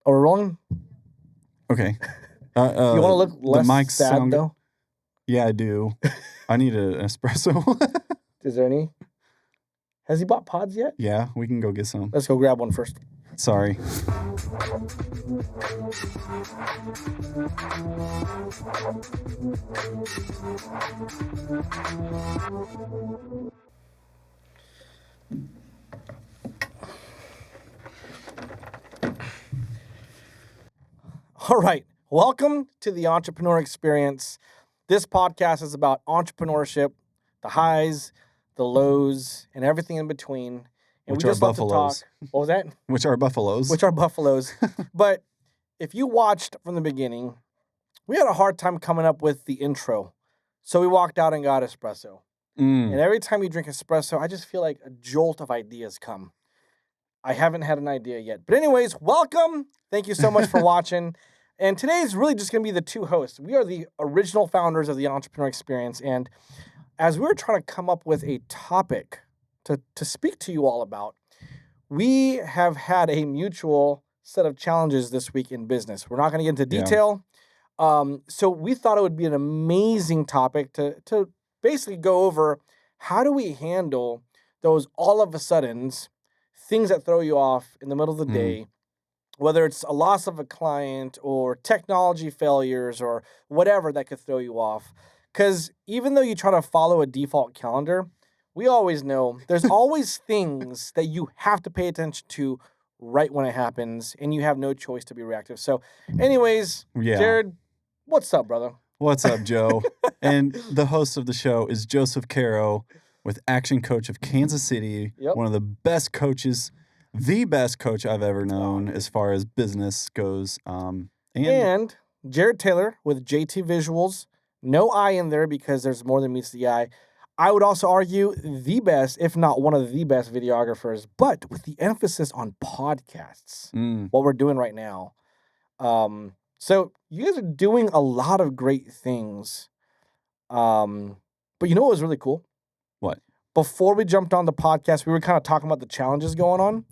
Are we rolling? Okay. You want to look the less mics sad, sound. though? Yeah, I do. I need an espresso. Is there any? Has he bought pods yet? Yeah, we can go get some. Let's go grab one first. Sorry. All right. Welcome to the Entrepreneur Experience. This podcast is about entrepreneurship, the highs, the lows, and everything in between. And Which we are just love to buffaloes. talk. What was that? Which are buffaloes. Which are buffaloes. But if you watched from the beginning, we had a hard time coming up with the intro. So we walked out and got espresso. And every time you drink espresso, I just feel like a jolt of ideas come. I haven't had an idea yet. But anyways, welcome. Thank you so much for watching. And today is really just going to be the two hosts. We are the original founders of the Entrepreneur Experience. And as we were trying to come up with a topic to speak to you all about, we have had a mutual set of challenges this week in business. We're not going to get into detail. So we thought it would be an amazing topic to basically go over how do we handle those all of a suddens, things that throw you off in the middle of the day, whether it's a loss of a client or technology failures or whatever that could throw you off. Because even though you try to follow a default calendar, we always know there's always things that you have to pay attention to right when it happens, and you have no choice to be reactive. So anyways, Jared, what's up, brother? What's up, Joe? And the host of the show is Joseph Caro with Action Coach of Kansas City, one of the best coaches, the best coach I've ever known as far as business goes. And Jared Taylor with JT Visuals. No I in there because there's more than meets the eye. I would also argue the best, if not one of the best videographers, but with the emphasis on podcasts, what we're doing right now. So you guys are doing a lot of great things. But you know what was really cool? What? Before we jumped on the podcast, we were kind of talking about the challenges going on.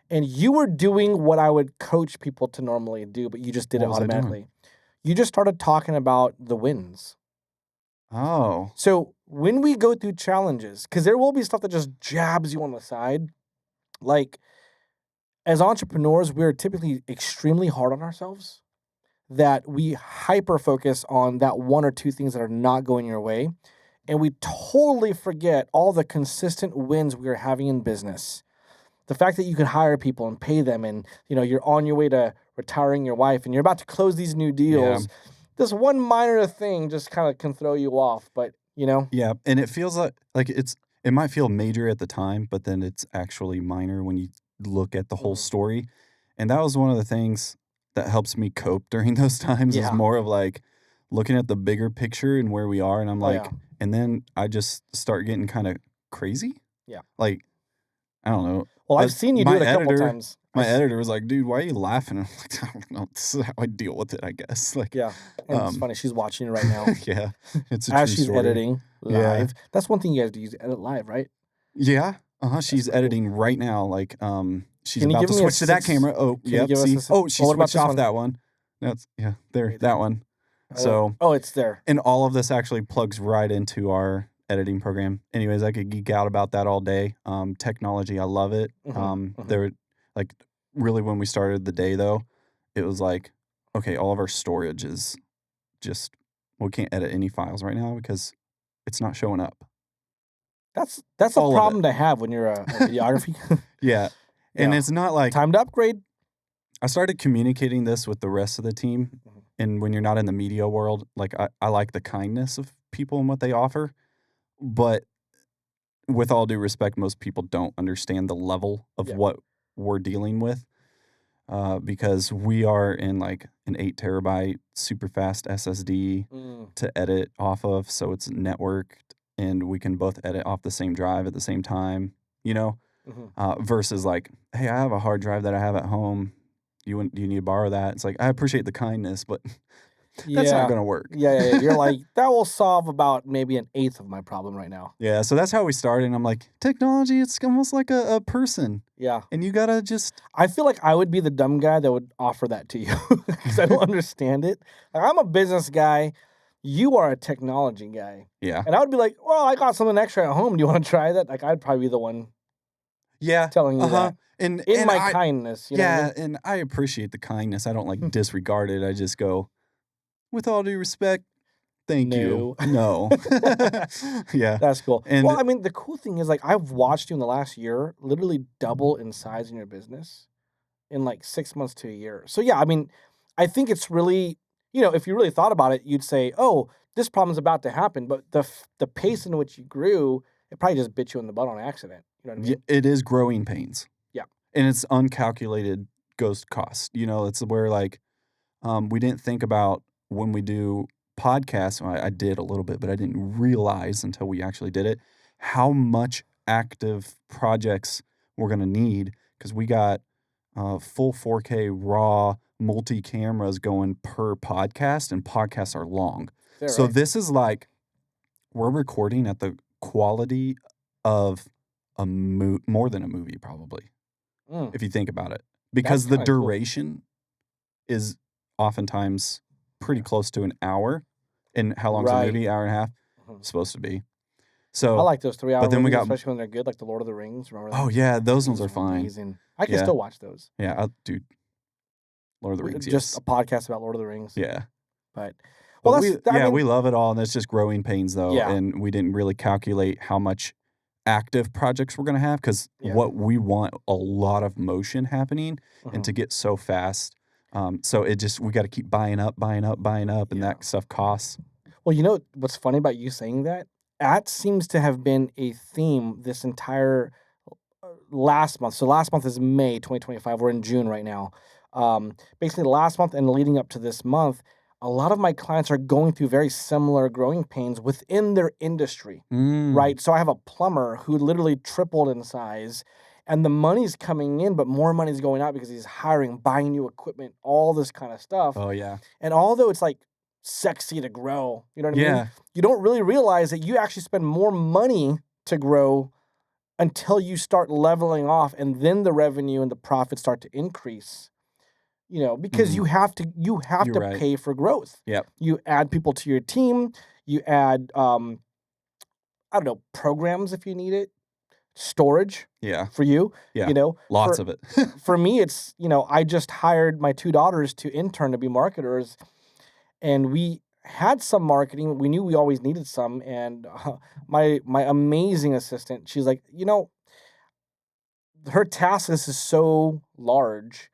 And you were doing what I would coach people to normally do, but you just did it automatically. You just started talking about the wins. Oh. So when we go through challenges, because there will be stuff that just jabs you on the side, like as entrepreneurs, we're typically extremely hard on ourselves, that we hyper focus on that one or two things that are not going your way. And we totally forget all the consistent wins we are having in business. The fact that you can hire people and pay them, and you're on your way to retiring your wife and you're about to close these new deals. Yeah. This one minor thing just kind of can throw you off, but Yeah, and it feels like it might feel major at the time, but then it's actually minor when you look at the whole story. And that was one of the things that helps me cope during those times is more of like looking at the bigger picture and where we are. And I'm like, and then I just start getting kind of crazy. Yeah. Like, I don't know. Well, I've seen you do it a couple times. My editor was like, dude, why are you laughing? I'm like, I don't know. This is how I deal with it, I guess. Like, yeah. And it's funny. She's watching you right now. Yeah. It's a as true she's story. editing live. Yeah. That's one thing you guys do. You edit live, right? Yeah. She's editing right now. Like, she's about to switch to that camera. Oh, yep. See? Oh, she switched off that one. That's there. That one. So. Oh, it's there. And all of this actually plugs right into our editing program. Anyways, I could geek out about that all day. Technology, I love it. There, like, really when we started the day though, it was like, okay, all of our storage is just, we can't edit any files right now because it's not showing up. That's a problem to have when you're a videography. Yeah. And it's not like time to upgrade. I started communicating this with the rest of the team. And when you're not in the media world, like I like the kindness of people and what they offer. But with all due respect, most people don't understand the level of what we're dealing with because we are in like an 8 terabyte super fast SSD to edit off of. So it's networked and we can both edit off the same drive at the same time, versus like, hey, I have a hard drive that I have at home. Do you need to borrow that? It's like, I appreciate the kindness, but That's not Yeah. going to work. Yeah. You're like, that will solve about maybe an eighth of my problem right now. Yeah, so that's how we started. And I'm like, technology, it's almost like a person. Yeah. And you got to just... I feel like I would be the dumb guy that would offer that to you because I don't understand it. Like, I'm a business guy. You are a technology guy. Yeah. And I would be like, well, I got something extra at home. Do you want to try that? Like, I'd probably be the one telling you that. And In my I, kindness. You know what I mean? and I appreciate the kindness. I don't like disregard it. I just go, with all due respect, thank you. No. Yeah. That's cool. And well, I mean, the cool thing is, like, I've watched you in the last year literally double in size in your business in like 6 months to a year. So, yeah, I mean, I think it's really, if you really thought about it, you'd say, oh, this problem's about to happen. But the pace in which you grew, it probably just bit you in the butt on accident. You know what I mean? it is growing pains. Yeah. And it's uncalculated ghost cost. It's where like we didn't think about when we do podcasts. Well, I did a little bit, but I didn't realize until we actually did it how much active projects we're going to need because we got full 4K raw multi-cameras going per podcast, and podcasts are long. So right. this is like we're recording at the quality of more than a movie probably, if you think about it. Because the duration is oftentimes pretty close to an hour. And how long's a movie? Hour and a half? Supposed to be. So I like those 3 hour but then movies, we got, especially when they're good, like the Lord of the Rings. Remember that? Oh, yeah, those ones are fine. Amazing. I can still watch those. Yeah, dude. Lord of the Rings, just a podcast about Lord of the Rings. Yeah. But we love it all, and it's just growing pains, though. Yeah. And we didn't really calculate how much active projects we're going to have because what we want a lot of motion happening and to get so fast. So we got to keep buying up, and that stuff costs. Well, what's funny about you saying that? That seems to have been a theme this entire last month. So last month is May 2025. We're in June right now. Basically, last month and leading up to this month, a lot of my clients are going through very similar growing pains within their industry, right? So I have a plumber who literally tripled in size, and the money's coming in, but more money's going out because he's hiring, buying new equipment, all this kind of stuff. Oh, yeah. And although it's like sexy to grow, you know what I mean? You don't really realize that you actually spend more money to grow until you start leveling off, and then the revenue and the profits start to increase. Because you have to pay for growth. Yep. You add people to your team. You add, programs if you need it, storage. Yeah. For you. Yeah. Lots of it. For me, it's I just hired my 2 daughters to intern to be marketers, and we had some marketing. We knew we always needed some, and my amazing assistant, she's like, her task list is so large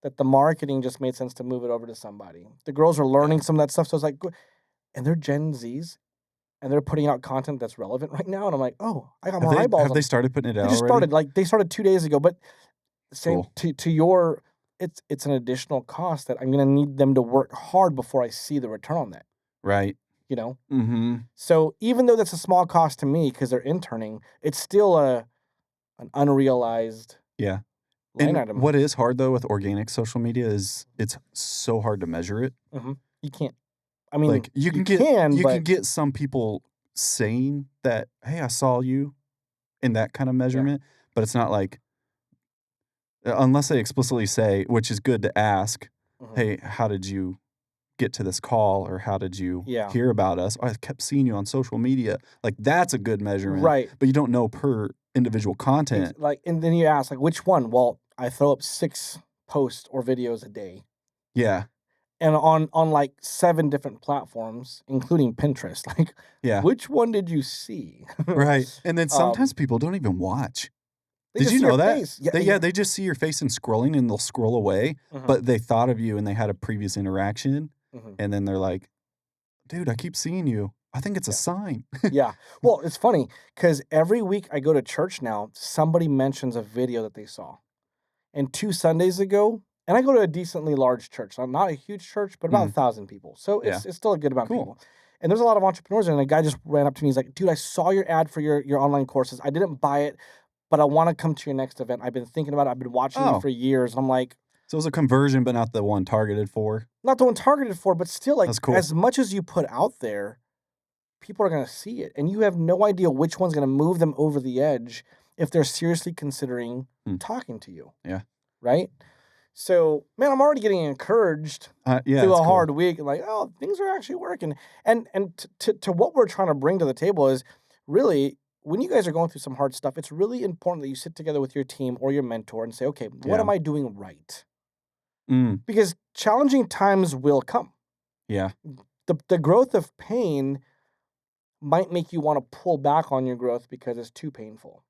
that the marketing just made sense to move it over to somebody. The girls are learning some of that stuff, so it's like, and they're Gen Zs, and they're putting out content that's relevant right now, and I'm like, oh, I got more eyeballs. Have they started putting it out already? They started 2 days ago, but same to your, it's an additional cost that I'm going to need them to work hard before I see the return on that. Right. Mm-hmm. So even though that's a small cost to me because they're interning, it's still an unrealized line item. What is hard, though, with organic social media is it's so hard to measure it. You can't. I mean, like you can get some people saying that, hey, I saw you in that kind of measurement, but it's not like, unless they explicitly say, which is good to ask, hey, how did you get to this call, or how did you hear about us? Oh, I kept seeing you on social media. Like, that's a good measurement. Right. But you don't know per individual content. And then you ask, like, which one? Well, I throw up 6 posts or videos a day. Yeah. And on like 7 different platforms, including Pinterest. Like, which one did you see? Right. And then sometimes people don't even watch. Did you know that? They just see your face and scrolling, and they'll scroll away, but they thought of you and they had a previous interaction, and then they're like, dude, I keep seeing you. I think it's a sign. Yeah. Well, it's funny because every week I go to church now, somebody mentions a video that they saw. And 2 Sundays ago, and I go to a decently large church. So not a huge church, but about 1,000 people. So it's still a good amount of people. And there's a lot of entrepreneurs, and a guy just ran up to me. He's like, dude, I saw your ad for your online courses. I didn't buy it, but I want to come to your next event. I've been thinking about it. I've been watching you for years. And I'm like, So it was a conversion, but not the one targeted for. Not the one targeted for, but still, like, That's cool. as much as you put out there, people are going to see it. And you have no idea which one's going to move them over the edge if they're seriously considering talking to you. Yeah. Right? So, man, I'm already getting encouraged through a hard week. Like, oh, things are actually working. And to what we're trying to bring to the table is really, when you guys are going through some hard stuff, it's really important that you sit together with your team or your mentor and say, okay, what am I doing right? Because challenging times will come. Yeah. The growth of pain might make you want to pull back on your growth because it's too painful.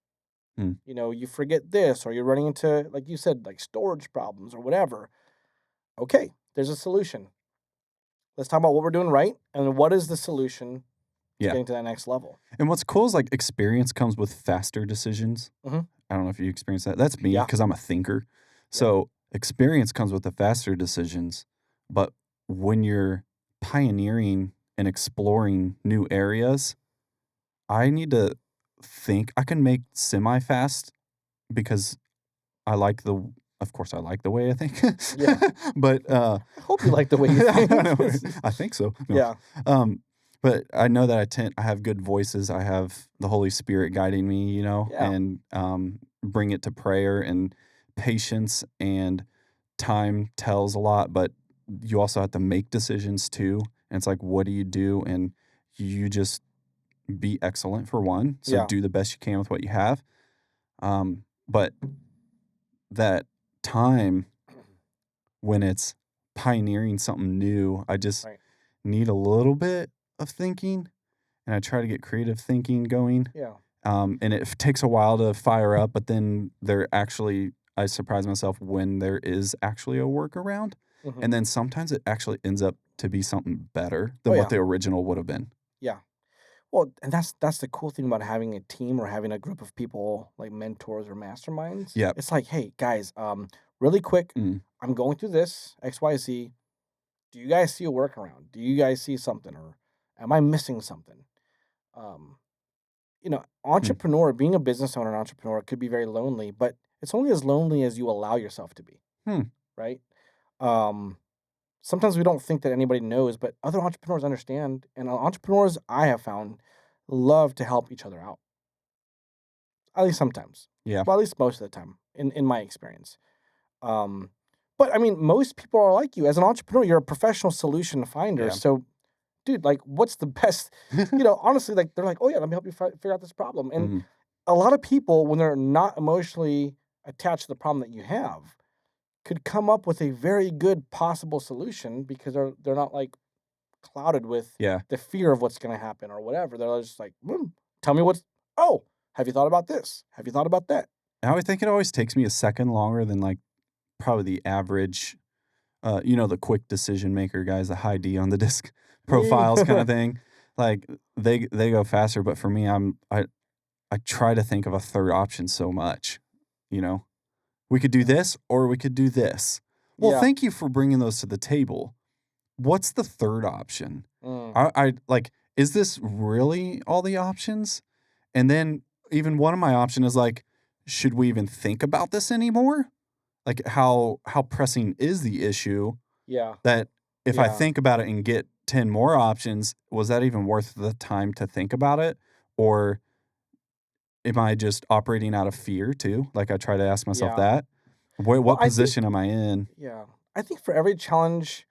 You know, you forget this, or you're running into, like you said, like storage problems or whatever. Okay, there's a solution. Let's talk about what we're doing right and what is the solution to getting to that next level. And what's cool is like experience comes with faster decisions. I don't know if you experience that. That's me because I'm a thinker. So experience comes with the faster decisions. But when you're pioneering and exploring new areas, I need to think. I can make semi-fast because I like of course I like the way I think. But I hope you like the way you think. I think so. No. Yeah. But I know that I have good voices. I have the Holy Spirit guiding me, you know, and bring it to prayer, and patience and time tells a lot, but you also have to make decisions too. And it's like, what do you do? And you just be excellent for one. So do the best you can with what you have. But that time when it's pioneering something new, I just need a little bit of thinking, and I try to get creative thinking going. Yeah. And it takes a while to fire up, but then I surprise myself when there is actually a workaround. And then sometimes it actually ends up to be something better than what the original would have been. Yeah. Well, and that's the cool thing about having a team or having a group of people like mentors or masterminds. Yeah. It's like, hey, guys, really quick, I'm going through this, XYZ. Do you guys see a workaround? Do you guys see something? Or am I missing something? You know, being a business owner, an entrepreneur could be very lonely, but it's only as lonely as you allow yourself to be. Right? Sometimes we don't think that anybody knows, but other entrepreneurs understand. And entrepreneurs, I have found, love to help each other out. At least sometimes. Yeah. Well, at least most of the time, in my experience. But I mean, most people are like you. As an entrepreneur, you're a professional solution finder. So, dude, like, what's the best? Honestly, like, they're like, oh yeah, let me help you figure out this problem. And a lot of people, when they're not emotionally attached to the problem that you have, could come up with a very good possible solution because they're not like clouded with the fear of what's going to happen or whatever. They're just like, tell me have you thought about this? Have you thought about that? I would think it always takes me a second longer than like probably the average, the quick decision maker guys, the high D on the disc profiles kind of thing. Like they go faster, but for me, I try to think of a third option so much, We could do this or we could do this. Well, thank you for bringing those to the table. What's the third option? I like, is this really all the options? And then even one of my options is like, should we even think about this anymore? Like how pressing is the issue? Yeah. That if I think about it and get 10 more options, was that even worth the time to think about it? Or am I just operating out of fear too? Like I try to ask myself that. What position am I in? Yeah. I think for every challenge,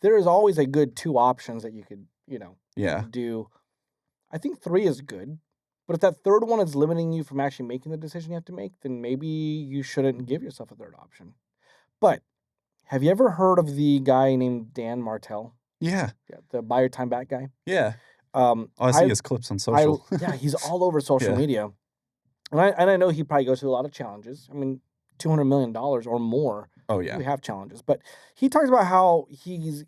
there is always a good 2 options that you could, do. I think 3 is good. But if that third one is limiting you from actually making the decision you have to make, then maybe you shouldn't give yourself a third option. But have you ever heard of the guy named Dan Martell? Yeah. The Buy Your Time Back guy? Yeah. I see his clips on social. He's all over social media. And I know he probably goes through a lot of challenges. I mean, $200 million or more. Oh, yeah. We have challenges. But he talks about how he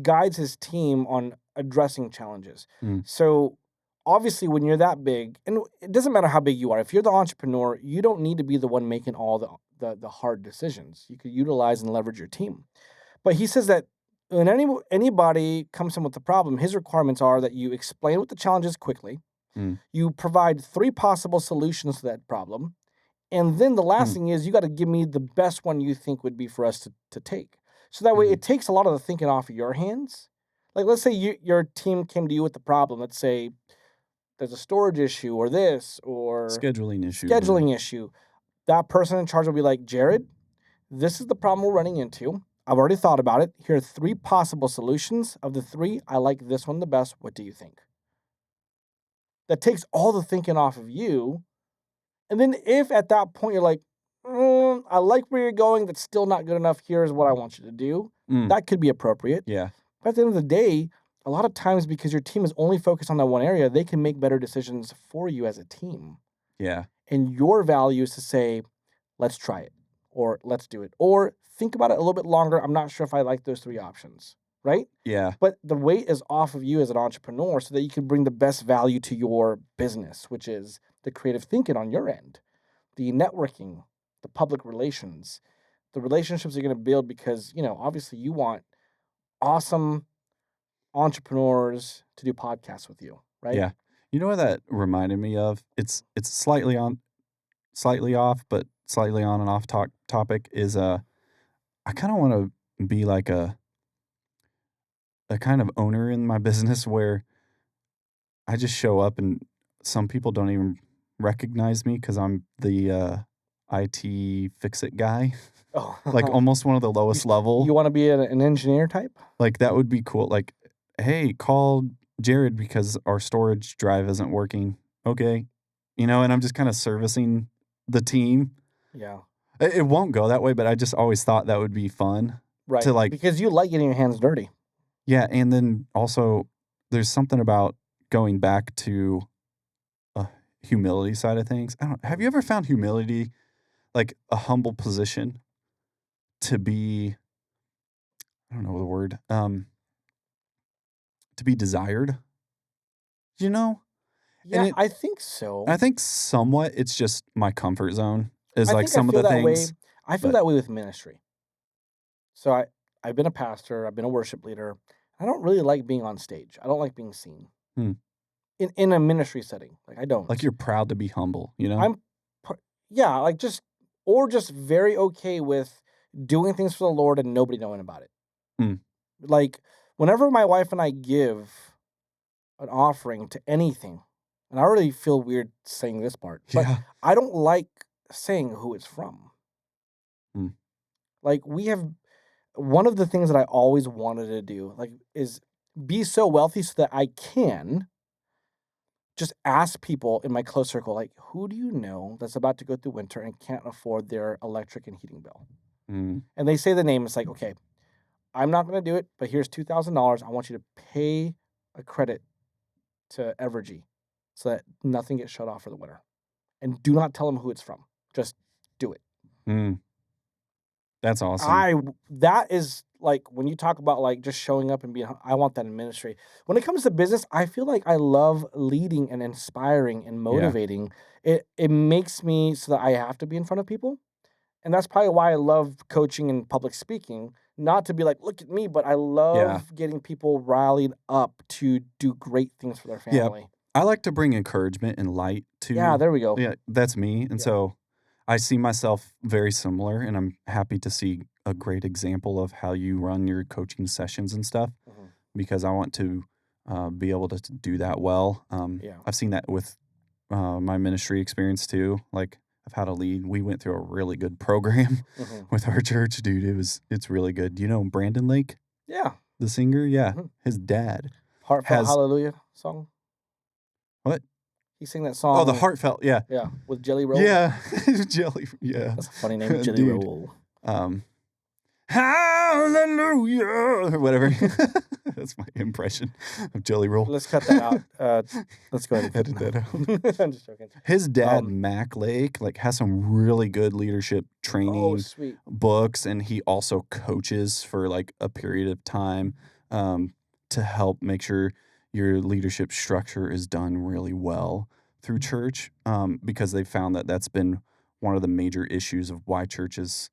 guides his team on addressing challenges. So obviously, when you're that big, and it doesn't matter how big you are, if you're the entrepreneur, you don't need to be the one making all the hard decisions. You could utilize and leverage your team. But he says that when anybody comes in with a problem, his requirements are that you explain what the challenge is quickly, you provide 3 possible solutions to that problem, And then the last thing is you got to give me the best one you think would be for us to take. So that way it takes a lot of the thinking off of your hands. Like, let's say your team came to you with the problem. Let's say there's a storage issue or this or scheduling issue. That person in charge will be like, Jared, this is the problem we're running into. I've already thought about it. Here are 3 possible solutions. Of the 3, I like this one the best. What do you think? That takes all the thinking off of you. And then if at that point you're like, I like where you're going, that's still not good enough. Here's what I want you to do. That could be appropriate. Yeah. But at the end of the day, a lot of times because your team is only focused on that one area, they can make better decisions for you as a team. Yeah. And your value is to say, let's try it, or let's do it, or think about it a little bit longer. I'm not sure if I like those 3 options, right? Yeah. But the weight is off of you as an entrepreneur so that you can bring the best value to your business, which is the creative thinking on your end, the networking, the public relations, the relationships you're going to build because, obviously you want awesome entrepreneurs to do podcasts with you, right? Yeah. You know what that reminded me of? It's slightly off, but slightly on and off topic is I kind of want to be like a kind of owner in my business where I just show up and some people don't even recognize me because I'm the IT fix-it guy. Oh, Like almost one of the lowest level. You want to be an engineer type? Like that would be cool. Like, hey, call Jared because our storage drive isn't working. Okay. And I'm just kind of servicing the team. Yeah. It won't go that way, but I just always thought that would be fun. Right. To like, because you like getting your hands dirty. yeah. And then also there's something about going back to humility side of things. Have you ever found humility, like a humble position to be, I don't know the word, to be desired? Yeah, And I think so. I think somewhat it's just my comfort zone is like some of feel the that things. way. I feel that way with ministry. So I've been a pastor. I've been a worship leader. I don't really like being on stage. I don't like being seen in a ministry setting. Like I don't. Like you're proud to be humble, I'm, like just very okay with doing things for the Lord and nobody knowing about it. Like whenever my wife and I give an offering to anything, and I already feel weird saying this part, but Yeah. I don't like saying who it's from. Like we have one of the things that I always wanted to do, like, is be so wealthy so that I can just ask people in my close circle, like, who do you know that's about to go through winter and can't afford their electric and heating bill? And they say the name. It's like, okay, I'm not going to do it, but here's $2,000. I want you to pay a credit to Evergy so that nothing gets shut off for the winter. And do not tell them who it's from. Just do it. That's awesome. That is like when you talk about like just showing up and being, I want that in ministry. When it comes to business, I feel like I love leading and inspiring and motivating. It makes me so that I have to be in front of people. And that's probably why I love coaching and public speaking, not to be like, look at me, but I love getting people rallied up to do great things for their family. Yeah. I like to bring encouragement and light to. Yeah, there we go. Yeah, that's me. And so I see myself very similar, and I'm happy to see a great example of how you run your coaching sessions and stuff because I want to be able to do that well. I've seen that with my ministry experience too. Like I've had a lead. We went through a really good program with our church, dude. It's really good. Do you know Brandon Lake? Yeah. The singer? Yeah. His dad. Heartfelt Hallelujah song? What? He sang that song. Oh, the Heartfelt, yeah. Yeah, with Jelly Roll. Yeah, Jelly, yeah. That's a funny name, Jelly Roll. Hallelujah, or whatever. That's my impression of Jelly Roll. Let's cut that out. Let's go ahead and edit that out. I'm just joking. His dad, Mac Lake, like has some really good leadership training books, and he also coaches for like a period of time to help make sure your leadership structure is done really well through church because they found that that's been one of the major issues of why churches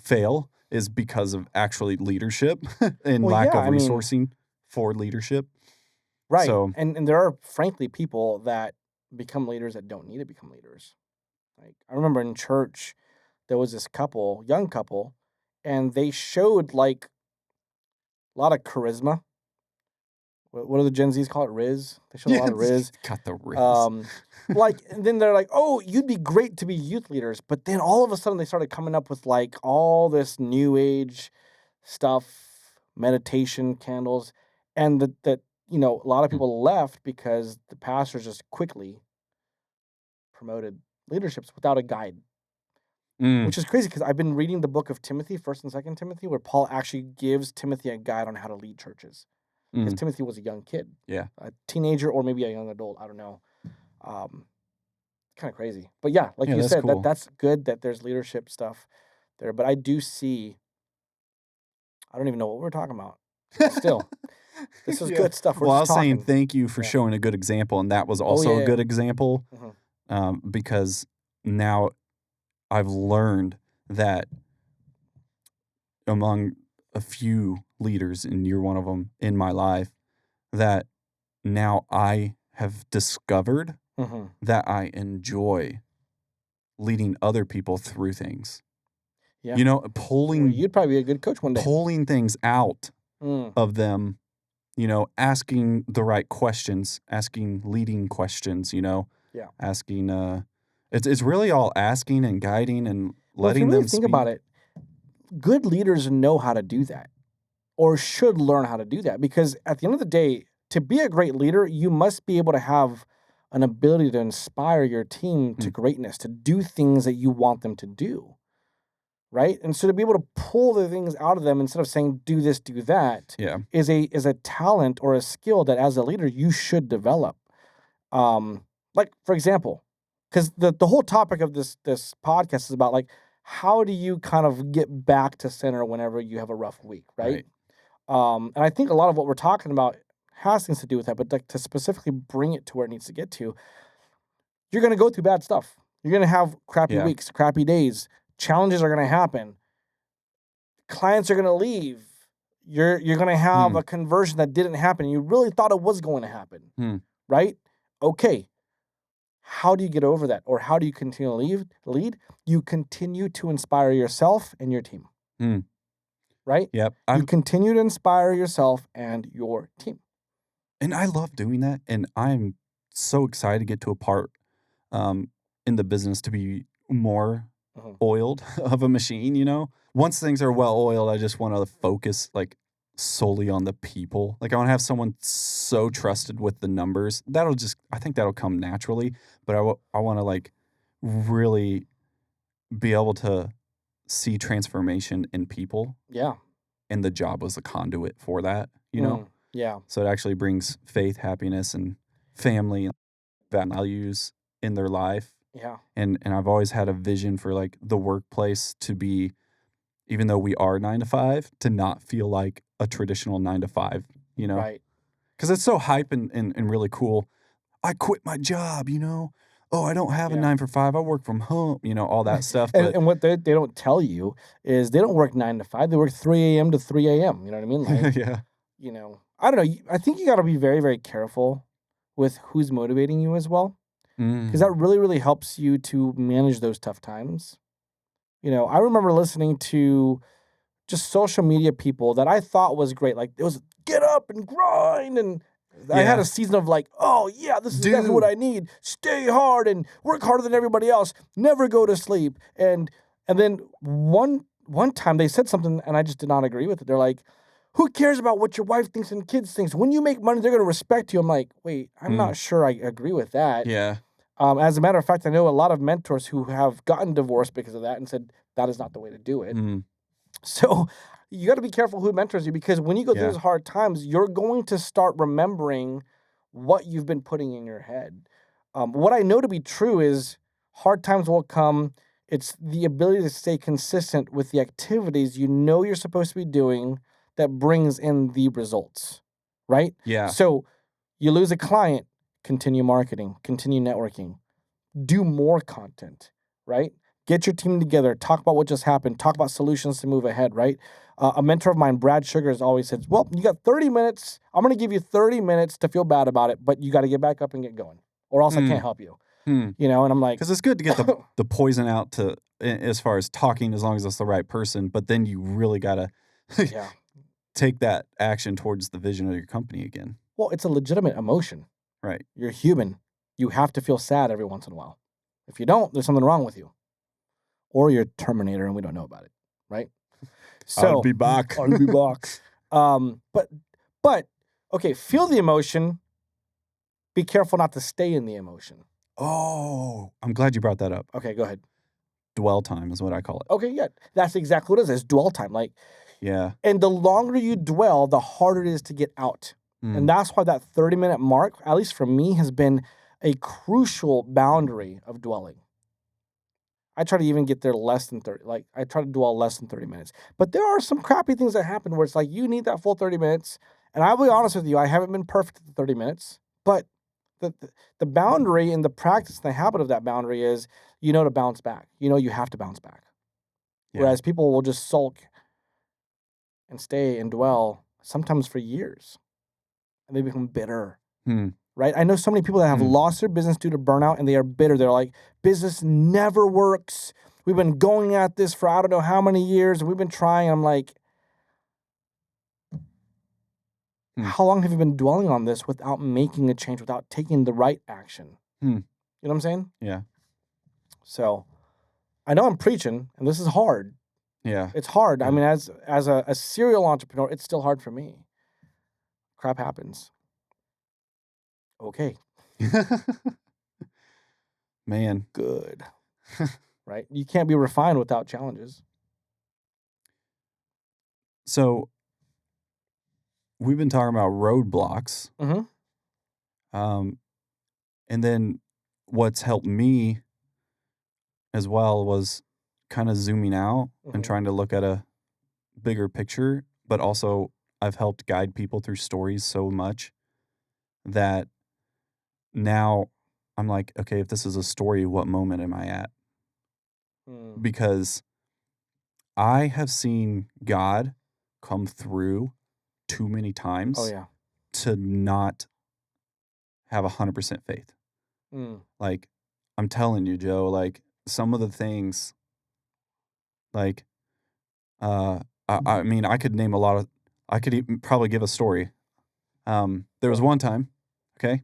fail is because of actually leadership and lack of resourcing for leadership. Right. So, and there are frankly people that become leaders that don't need to become leaders. Like, I remember in church, there was this couple, young couple, and they showed like a lot of charisma. What do the Gen Zs call it? Riz. They showed a lot of riz. Got the riz. And then they're like, "Oh, you'd be great to be youth leaders." But then all of a sudden, they started coming up with like all this new age stuff, meditation candles, and that a lot of people left because the pastors just quickly promoted leaderships without a guide, which is crazy because I've been reading the book of Timothy, 1st and 2nd Timothy, where Paul actually gives Timothy a guide on how to lead churches. Because Timothy was a young kid. Yeah. A teenager or maybe a young adult. I don't know. Kind of crazy. But yeah, like you said, cool. that's good that there's leadership stuff there. But I do see, I don't even know what we're talking about. Still, this is good stuff. We're I just was talking. saying thank you for showing a good example. And that was also a good example because now I've learned that among a few leaders, and you're one of them in my life, that now I have discovered that I enjoy leading other people through things. Yeah. You'd probably be a good coach one day. Pulling things out of them, asking the right questions, asking leading questions, asking, it's really all asking and guiding and letting them think about it, good leaders know how to do that or should learn how to do that because at the end of the day, to be a great leader, you must be able to have an ability to inspire your team to greatness, to do things that you want them to do, right? And so to be able to pull the things out of them instead of saying, do this, do that, is a talent or a skill that as a leader you should develop. Like, for example, because the whole topic of this podcast is about, like, how do you kind of get back to center whenever you have a rough week, right? And I think a lot of what we're talking about has things to do with that, but like to specifically bring it to where it needs to get to, you're going to go through bad stuff. You're going to have crappy weeks, crappy days. Challenges are going to happen. Clients are going to leave. You're going to have a conversion that didn't happen. You really thought it was going to happen, right? Okay. How do you get over that? Or how do you continue to lead? You continue to inspire yourself and your team. Right? Yep. You continue to inspire yourself and your team. And I love doing that. And I'm so excited to get to a part in the business to be more oiled of a machine, Once things are well oiled, I just want to focus like solely on the people. Like I want to have someone so trusted with the numbers. I think that'll come naturally. But I want to like really be able to see transformation in people. Yeah. And the job was a conduit for that, Yeah. So it actually brings faith, happiness, and family and values in their life. Yeah. And I've always had a vision for like the workplace to be, even though we are 9 to 5, to not feel like a traditional 9 to 5, Right. Because it's so hype and really cool. I quit my job, Oh, I don't have a 9 to 5. I work from home, all that stuff. But and what they don't tell you is they don't work 9 to 5. They work 3 a.m. to 3 a.m. You know what I mean? Like, yeah. I don't know. I think you got to be very, very careful with who's motivating you as well. Because that really, really helps you to manage those tough times. I remember listening to just social media people that I thought was great. Like, it was get up and grind. And I had a season of like, oh, yeah, this is exactly what I need. Stay hard and work harder than everybody else. Never go to sleep. And then one time they said something and I just did not agree with it. They're like, who cares about what your wife thinks and kids thinks? When you make money, they're going to respect you. I'm like, wait, I'm not sure I agree with that. Yeah. As a matter of fact, I know a lot of mentors who have gotten divorced because of that and said that is not the way to do it. So you got to be careful who mentors you because when you go through those hard times, you're going to start remembering what you've been putting in your head. What I know to be true is hard times will come. It's the ability to stay consistent with the activities you know you're supposed to be doing that brings in the results, right? Yeah. So you lose a client, continue marketing, continue networking, do more content, right? Get your team together, talk about what just happened, talk about solutions to move ahead, right? A mentor of mine, Brad Sugar, has always said, well, you got 30 minutes. I'm going to give you 30 minutes to feel bad about it, but you got to get back up and get going or else I can't help you. You know, and I'm like, because it's good to get the poison out to as far as talking, as long as it's the right person. But then you really gotta yeah. take that action towards the vision of your company again. Well, it's a legitimate emotion. Right. You're human. You have to feel sad every once in a while. If you don't, there's something wrong with you. Or you're a Terminator and we don't know about it, right? So I'll be back. I'll be back. But okay, feel the emotion. Be careful not to stay in the emotion. Oh, I'm glad you brought that up. Okay, go ahead. Dwell time is what I call it. Okay, yeah. That's exactly what it is. It's dwell time. Like, Yeah. and the longer you dwell, the harder it is to get out. And that's why that 30-minute mark, at least for me, has been a crucial boundary of dwelling. I try to even get there less than 30. Like, I try to dwell less than 30 minutes. But there are some crappy things that happen where it's like, you need that full 30 minutes. And I'll be honest with you, I haven't been perfect at the 30 minutes. But the boundary and the practice and the habit of that boundary is, to bounce back. You have to bounce back. Yeah. Whereas people will just sulk and stay and dwell sometimes for years. And they become bitter. Right? I know so many people that have lost their business due to burnout and they are bitter. They're like, business never works. We've been going at this for I don't know how many years and we've been trying. I'm like, how long have you been dwelling on this without making a change, without taking the right action? You know what I'm saying? Yeah. So I know I'm preaching and this is hard. Yeah. It's hard. I mean, as a serial entrepreneur, it's still hard for me. Crap happens. Okay. Man. Good. Right? You can't be refined without challenges. So we've been talking about roadblocks. And then what's helped me as well was kind of zooming out and trying to look at a bigger picture, but also I've helped guide people through stories so much that now I'm like, okay, if this is a story, what moment am I at? Because I have seen God come through too many times to not have 100% faith. Like, I'm telling you, Joe, like some of the things, like, I mean, I could name a lot of, I could probably give a story. There was one time, okay?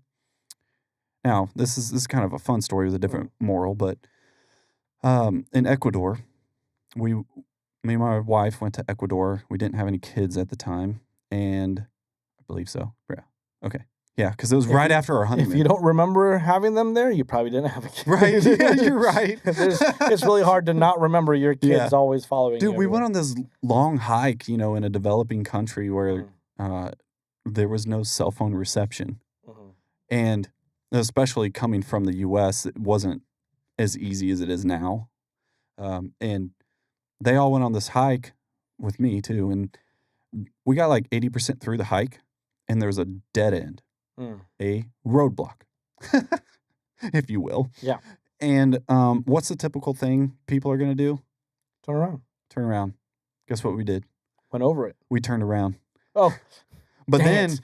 Now, this is kind of a fun story with a different moral, but in Ecuador, me and my wife went to Ecuador. We didn't have any kids at the time, and I believe so. Yeah. Okay. Yeah, because it was right after our honeymoon. If you don't remember having them there, you probably didn't have a kid. Right. Yeah, you're right. It's really hard to not remember your kids always following you. Dude, we went on this long hike, in a developing country where there was no cell phone reception. And especially coming from the U.S., it wasn't as easy as it is now. And they all went on this hike with me, too. And we got like 80% through the hike, and there was a dead end. A roadblock, if you will. Yeah. And what's the typical thing people are going to do? Turn around. Turn around. Guess what we did? Went over it. We turned around. Oh. But then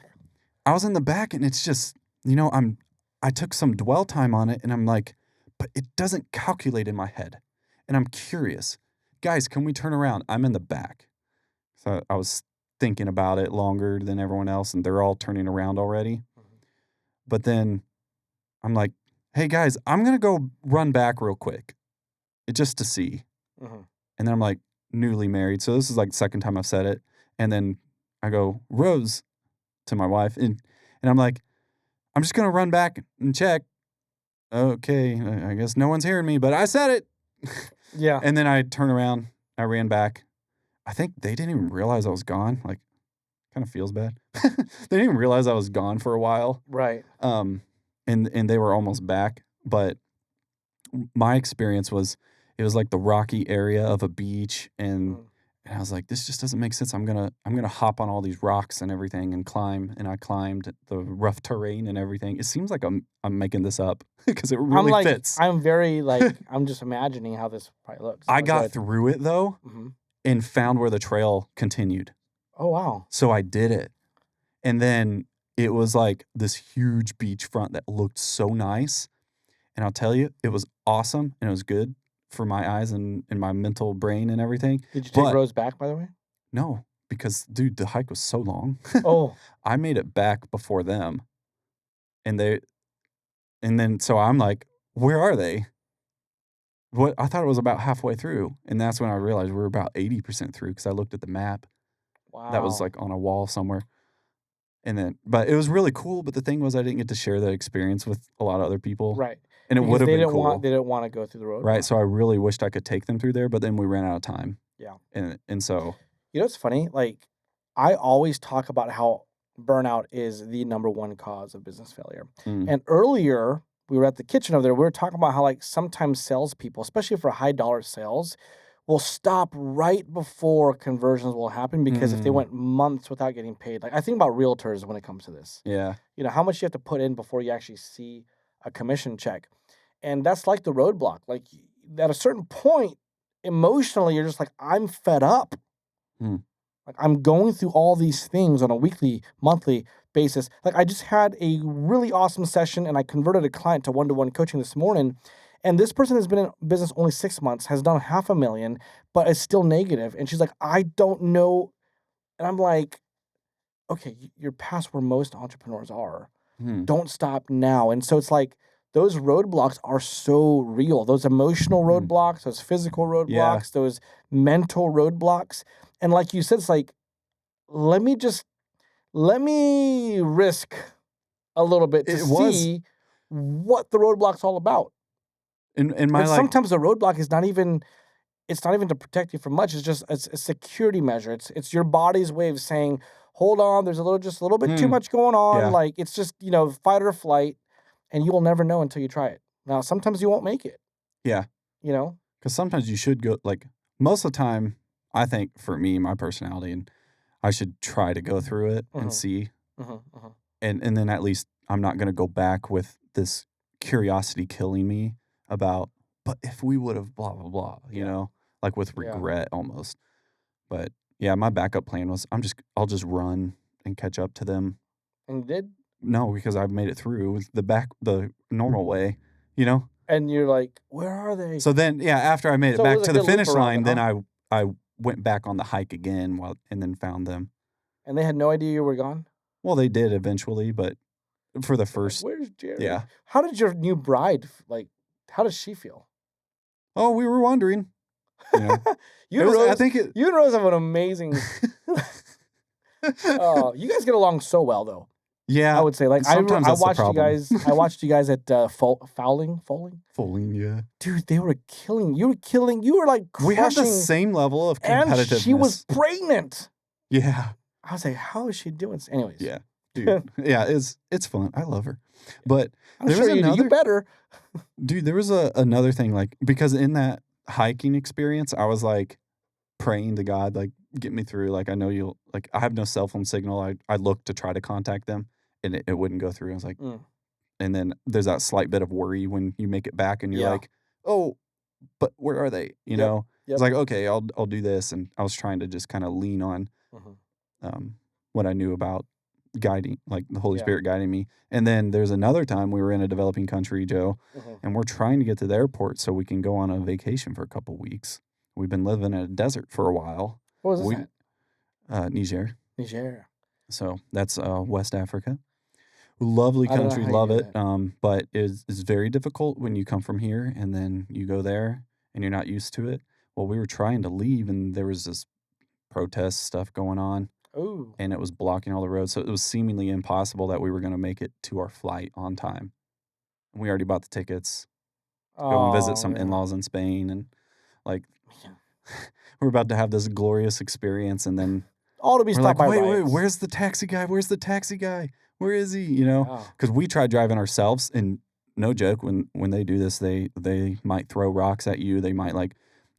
I was in the back and it's just, I took some dwell time on it and I'm like, but it doesn't calculate in my head. And I'm curious. Guys, can we turn around? I'm in the back. So I was thinking about it longer than everyone else and they're all turning around already. But then I'm like, hey guys, I'm going to go run back real quick just to see. And then I'm like, newly married. So this is like the second time I've said it. And then I go, Rose, to my wife. And I'm like, I'm just going to run back and check. Okay, I guess no one's hearing me, but I said it. Yeah. And then I turned around. I ran back. I think they didn't even realize I was gone. Like, kind of feels bad. They didn't even realize I was gone for a while. Right. And they were almost back. But my experience was, it was like the rocky area of a beach, and I was like, this just doesn't make sense. I'm gonna hop on all these rocks and everything and climb. And I climbed the rough terrain and everything. It seems like I'm making this up because it really fits. I'm very I'm just imagining how this probably looks. I got through it though, and found where the trail continued. Oh wow! So I did it, and then it was like this huge beachfront that looked so nice. And I'll tell you, it was awesome and it was good for my eyes and my mental brain and everything. Did you take But Rose back, by the way? no, because dude, the hike was so long. Oh, I made it back before them. And then so I'm like, where are they? What I thought it was about halfway through. And that's when I realized we were about 80% through because I looked at the map that was wow. like on a wall somewhere. And then, but it was really cool. But the thing was, I didn't get to share that experience with a lot of other people. Right. And it would Because have they been didn't cool. they didn't want to go through the road. Right. So I really wished I could take them through there, but then we ran out of time. Yeah. And so, You know what's funny? Like, I always talk about how burnout is the number one cause of business failure. mm, And earlier, we were at the kitchen over there. We were talking about how, like, sometimes salespeople, especially for high dollar sales, will stop right before conversions will happen because if they went months without getting paid, like, I think about realtors when it comes to this. yeah. You know, how much you have to put in before you actually see a commission check. And that's like the roadblock. Like, at a certain point, emotionally, you're just like, I'm fed up. Mm. Like, I'm going through all these things on a weekly, monthly basis. Like, I just had a really awesome session and I converted a client to one-to-one coaching this morning. And this person has been in business only 6 months, has done $500,000, but is still negative. And she's like, I don't know. And I'm like, okay, you're past where most entrepreneurs are. Mm. Don't stop now. And so it's like those roadblocks are so real. Those emotional roadblocks, those physical roadblocks, those mental roadblocks. And like you said, it's like, let me risk a little bit to see what the roadblock's all about. And And sometimes the roadblock is not even to protect you from much. It's a security measure. It's your body's way of saying, hold on, there's just a little bit too much going on. Yeah. Like, it's just, fight or flight, and you will never know until you try it. Now, sometimes you won't make it. Yeah. Because sometimes you should go, like, most of the time, I think for me, my personality, and I should try to go through it and see. And then at least I'm not going to go back with this curiosity killing me about, but if we would have blah, blah, blah, you know, like with regret almost. But yeah, my backup plan was I'll just run and catch up to them. And you did? No, because I made it through the normal way, you know? And you're like, where are they? So then, yeah, after I made it So it back was a to the good loop finish around line, it, then huh? I went back on the hike again and then found them. And they had no idea you were gone? Well, they did eventually, but for the Like, first, where's Jerry? yeah. How did your new bride, how does she feel? Oh, we were wondering. You know, You and Rose, I think it. you and Rose have an amazing. You guys get along so well, though. Yeah, I would say, like, I sometimes that's the watched you problem. guys. I watched you guys at Foaling. Foaling, yeah. Dude, they were killing. You were like crushing. We have the same level of and competitiveness. she was pregnant. Yeah. I was like, how is she doing? Anyways. Yeah, dude. Yeah, it's fun. I love her. But I'm there sure was you do. another. You better. Dude, there was another thing, like, because in that hiking experience, I was like praying to God, like, get me through. Like, I know you'll, like, I have no cell phone signal. I looked to try to contact them and it wouldn't go through. I was like, and then there's that slight bit of worry when you make it back and you're like, oh, but where are they? You know, it's like, okay, I'll do this. And I was trying to just kind of lean on what I knew about guiding, like the Holy Spirit guiding me. And then there's another time we were in a developing country, Joe, and we're trying to get to the airport so we can go on a vacation for a couple weeks. We've been living in a desert for a while. What was this at? Niger. Niger. So that's West Africa. Lovely country, love it. But it's very difficult when you come from here and then you go there and you're not used to it. Well, we were trying to leave and there was this protest stuff going on. Ooh. And it was blocking all the roads. So it was seemingly impossible that we were going to make it to our flight on time. And we already bought the tickets to go and visit some in-laws in Spain. And like, we're about to have this glorious experience. And then all to be stopped by riots. Wait, where's the taxi guy? Where's the taxi guy? Where is he? You know, because we tried driving ourselves. And no joke, when they do this, they might throw rocks at you. They might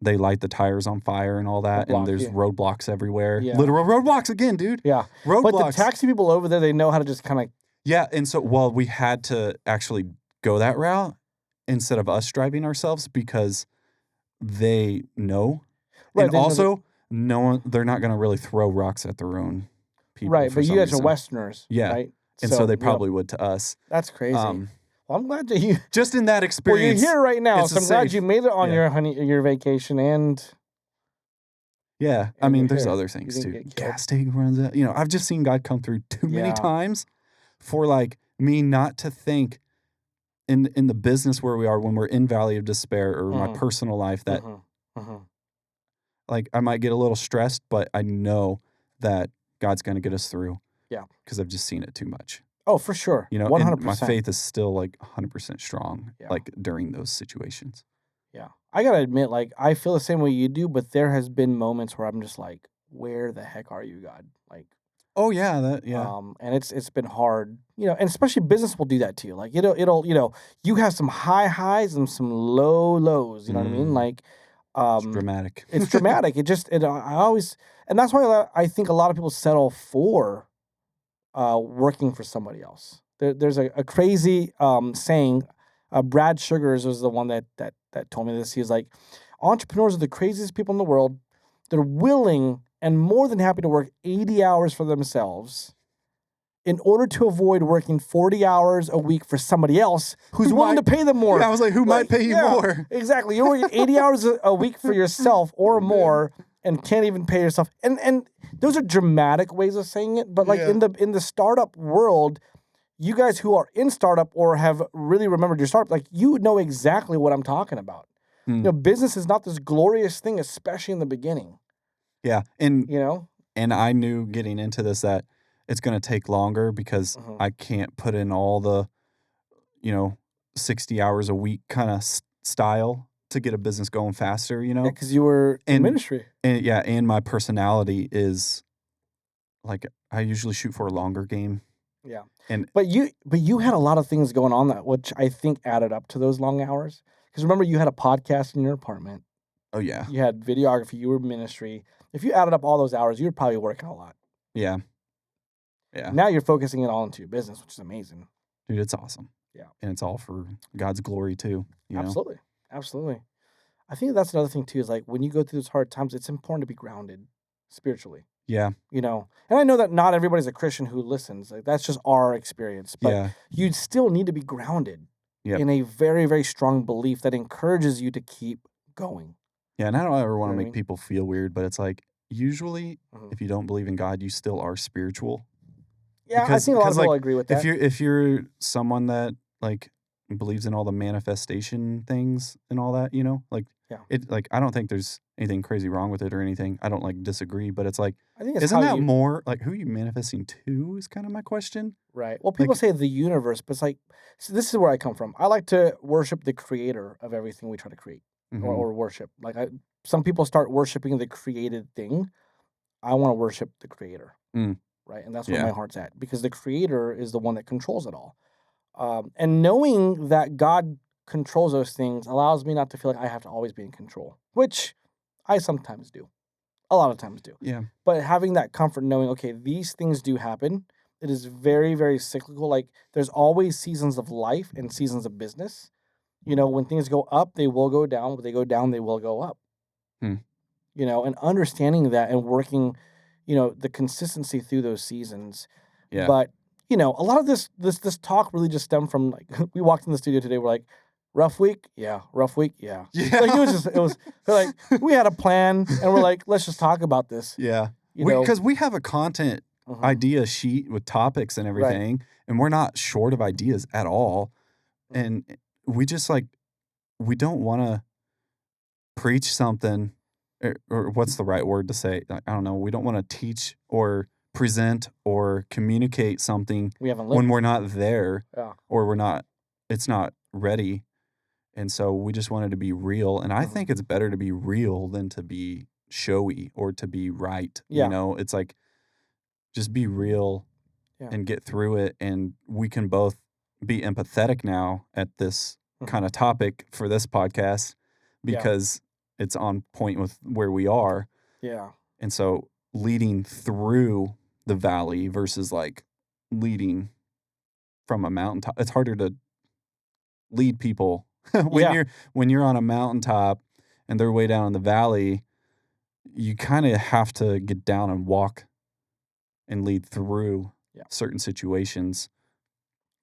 they light the tires on fire and all that, and there's roadblocks everywhere. Yeah. Literal roadblocks again, dude. Yeah. Roadblocks. But the taxi people over there, they know how to just kind of... Yeah, and so, we had to actually go that route instead of us driving ourselves because they know. Right, and also, they're not going to really throw rocks at their own people. Right, but you guys are Westerners. Yeah. Right? And so they probably would to us. That's crazy. Well, Well, I'm glad that you. Just in that Well, experience. you're here right now, it's so I'm glad safe. you made it on Yeah. your vacation, and Yeah. I and mean, you're there's here. other You things didn't too. get killed. Gas tank runs out. You know, I've just seen God come through too many Yeah. times for like me not to think in the business where we are when we're in Valley of Despair or my personal life that like I might get a little stressed, but I know that God's going to get us through. Yeah. Because I've just seen it too much. Oh, for sure. You know, 100%. and my faith is still like 100% strong, Yeah. like during those situations. Yeah. I gotta admit, like, I feel the same way you do, but there has been moments where I'm just like, where the heck are you, God? Like, Oh yeah, yeah. and it's been hard, you know, and especially business will do that to you. Like it'll you have some high highs and some low lows. You know what I mean? Like, It's dramatic. it's dramatic. I always, and that's why I think a lot of people settle for working for somebody else. There's a crazy saying. Brad Sugars was the one that told me this. He's like, entrepreneurs are the craziest people in the world. They're willing and more than happy to work 80 hours for themselves in order to avoid working 40 hours a week for somebody else who's willing to pay them more. Yeah, I was like, who might pay you more? Exactly. You're working 80 hours a week for yourself or more and can't even pay yourself. And those are dramatic ways of saying it, but like in the startup world, you guys who are in startup or have really remembered your startup, like you know exactly what I'm talking about. You know, business is not this glorious thing, especially in the beginning. Yeah, and You know, and I knew getting into this that it's going to take longer because I can't put in all the, 60 hours a week kind of style to get a business going faster. You know, because you were in ministry. And my personality is like I usually shoot for a longer game. Yeah. And But you had a lot of things going on that which I think added up to those long hours. Because remember, you had a podcast in your apartment. oh yeah, You had videography. You were ministry. If you added up all those hours, you were probably working a lot. yeah. Now you're focusing it all into your business, which is amazing. Dude, it's awesome. Yeah. And it's all for God's glory too. You know? Absolutely. Absolutely. I think that's another thing too, is like when you go through those hard times, it's important to be grounded spiritually. Yeah. You know, and I know that not everybody's a Christian who listens. Like that's just our experience. But Yeah. you still need to be grounded Yep. in a very, very strong belief that encourages you to keep going. Yeah, and I don't ever want know to what I make mean? people feel weird, but it's like usually if you don't believe in God, you still are spiritual. Yeah, I think a lot of people agree with that. If you're someone that like believes in all the manifestation things and all that, you know, like I don't think there's anything crazy wrong with it or anything. I don't like disagree, but it's like I think it's isn't how that you, more like who are you manifesting to is kind of my question. right. Well, people say the universe, but it's like, so this is where I come from. I like to worship the creator of everything we try to create or worship. Like some people start worshiping the created thing. I want to worship the creator. Right. And that's where my heart's at because the creator is the one that controls it all. And knowing that God controls those things allows me not to feel like I have to always be in control, which I sometimes do. A lot of times do. Yeah. But having that comfort knowing, okay, these things do happen. It is very, very cyclical. Like there's always seasons of life and seasons of business. You know, when things go up, they will go down. When they go down, they will go up. You know, and understanding that and working, you know, the consistency through those seasons. Yeah. But, you know, a lot of this talk really just stemmed from like we walked in the studio today, we're like, rough week? Yeah. Rough week? Yeah. Like it was like we had a plan and we're like, let's just talk about this. Yeah. You Because we have a content idea sheet with topics and everything, and we're not short of ideas at all. And we just like we don't want to preach something or what's the right word to say? I don't know. We don't want to teach or present or communicate something we haven't lived when we're not there or it's not ready. And so we just wanted to be real. And I think it's better to be real than to be showy or to be right. Yeah. You know, it's like just be real and get through it. And we can both be empathetic now at this kind of topic for this podcast because it's on point with where we are. Yeah. And so leading through the valley versus like leading from a mountaintop, it's harder to lead people when you're on a mountaintop and they're way down in the valley. You kind of have to get down and walk and lead through certain situations.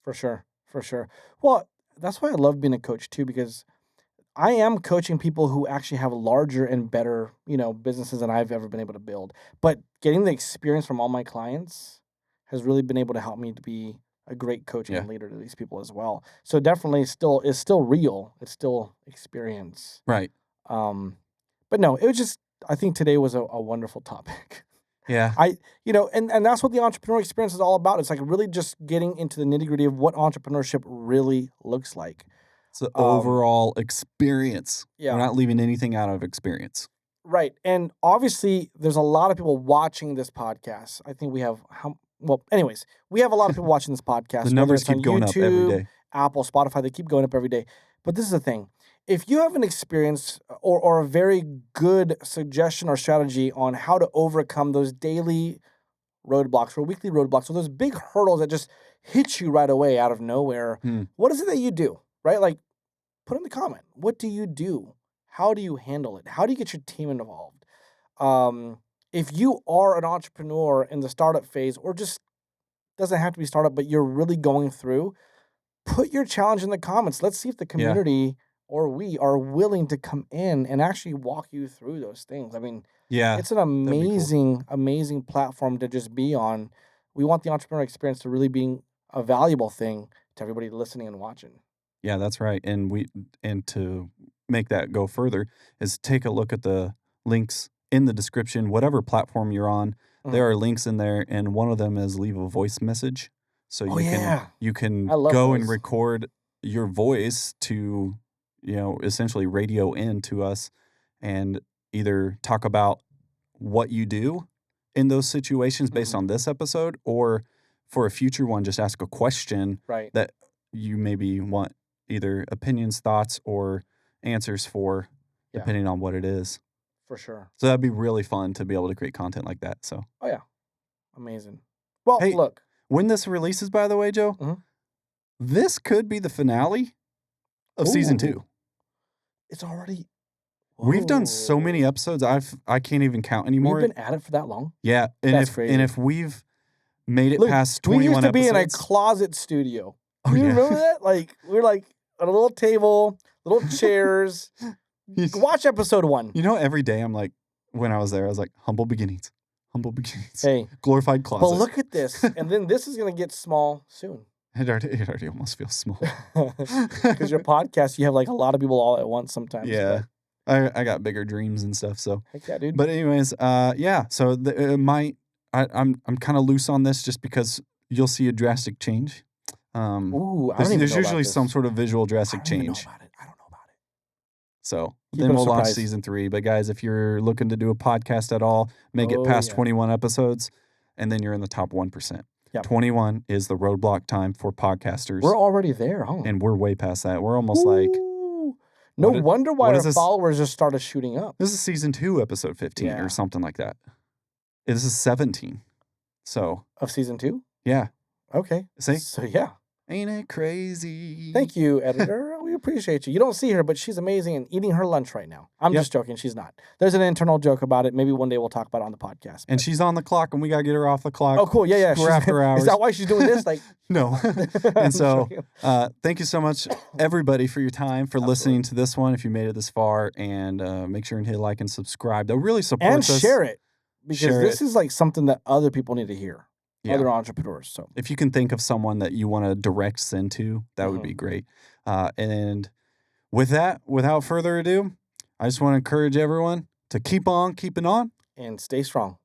For sure. For sure. Well, that's why I love being a coach too, because I am coaching people who actually have larger and better, businesses than I've ever been able to build. But getting the experience from all my clients has really been able to help me to be a great coach Yeah. and leader to these people as well. So definitely it's still real. It's still experience. Right. But no, it was just, I think today was a wonderful topic. Yeah. And that's what the entrepreneur experience is all about. It's like really just getting into the nitty-gritty of what entrepreneurship really looks like. It's the overall experience. Yeah. We're not leaving anything out of experience. Right. And obviously, there's a lot of people watching this podcast. I think we have, anyways, we have a lot of people watching this podcast. The numbers whether it's keep going up every day. Apple, Spotify, they keep going up every day. But this is the thing. If you have an experience or a very good suggestion or strategy on how to overcome those daily roadblocks or weekly roadblocks or those big hurdles that just hit you right away out of nowhere, what is it that you do? Right? Like, put in the comment. What do you do? How do you handle it? How do you get your team involved? If you are an entrepreneur in the startup phase, or just doesn't have to be startup, but you're really going through, put your challenge in the comments. Let's see if the community or we are willing to come in and actually walk you through those things. I mean, it's an amazing, amazing platform to just be on. We want the entrepreneur experience to really be a valuable thing to everybody listening and watching. Yeah, that's right. And to make that go further is take a look at the links in the description, whatever platform you're on. There are links in there, and one of them is leave a voice message. So you can go and record your voice to, essentially radio in to us and either talk about what you do in those situations based on this episode, or for a future one, just ask a question that you maybe want either opinions, thoughts, or answers for, depending on what it is. For sure. So that'd be really fun to be able to create content like that. So. Oh yeah, amazing. Well, hey, look, when this releases, by the way, Joe, this could be the finale of season 2. It's already. We've done so many episodes. I can't even count anymore. We've been at it for that long. Yeah, That's crazy. And if we've made it past 21 episodes, we used to be in a closet studio. Oh, you remember that? Like, we were like on a little table, little chairs. Watch episode 1. Every day I'm like, when I was there, I was like, humble beginnings. Hey, glorified closet. But look at this, and then this is gonna get small soon. It already almost feels small. Because your podcast, you have like a lot of people all at once sometimes. Yeah, I got bigger dreams and stuff. So heck yeah, dude. But anyways, yeah. So I'm kind of loose on this just because you'll see a drastic change. There's usually some sort of visual drastic change. I don't know about it. So then we'll launch season 3. But guys, if you're looking to do a podcast at all, make it past 21 episodes, and then you're in the top 1%. Yep. 21 is the roadblock time for podcasters. We're already there, huh? And we're way past that. We're almost like. No wonder why our followers just started shooting up. This is season 2, episode 15 or something like that. This is 17. So. Of season 2? Yeah. Okay. See? So yeah. Ain't it crazy? Thank you, editor. We appreciate you. You don't see her, but she's amazing and eating her lunch right now. I'm just joking. She's not. There's an internal joke about it. Maybe one day we'll talk about it on the podcast. And she's on the clock, and we got to get her off the clock. Oh, cool. Yeah. We're after hours. Is that why she's doing this? Like, no. And so thank you so much, everybody, for your time, for listening to this one, if you made it this far. And make sure and hit like and subscribe. That really supports us. And share it. Because this is like something that other people need to hear. Yeah. Other entrepreneurs. So if you can think of someone that you want to direct send to, that would be great. And with that, without further ado, I just want to encourage everyone to keep on keeping on and stay strong.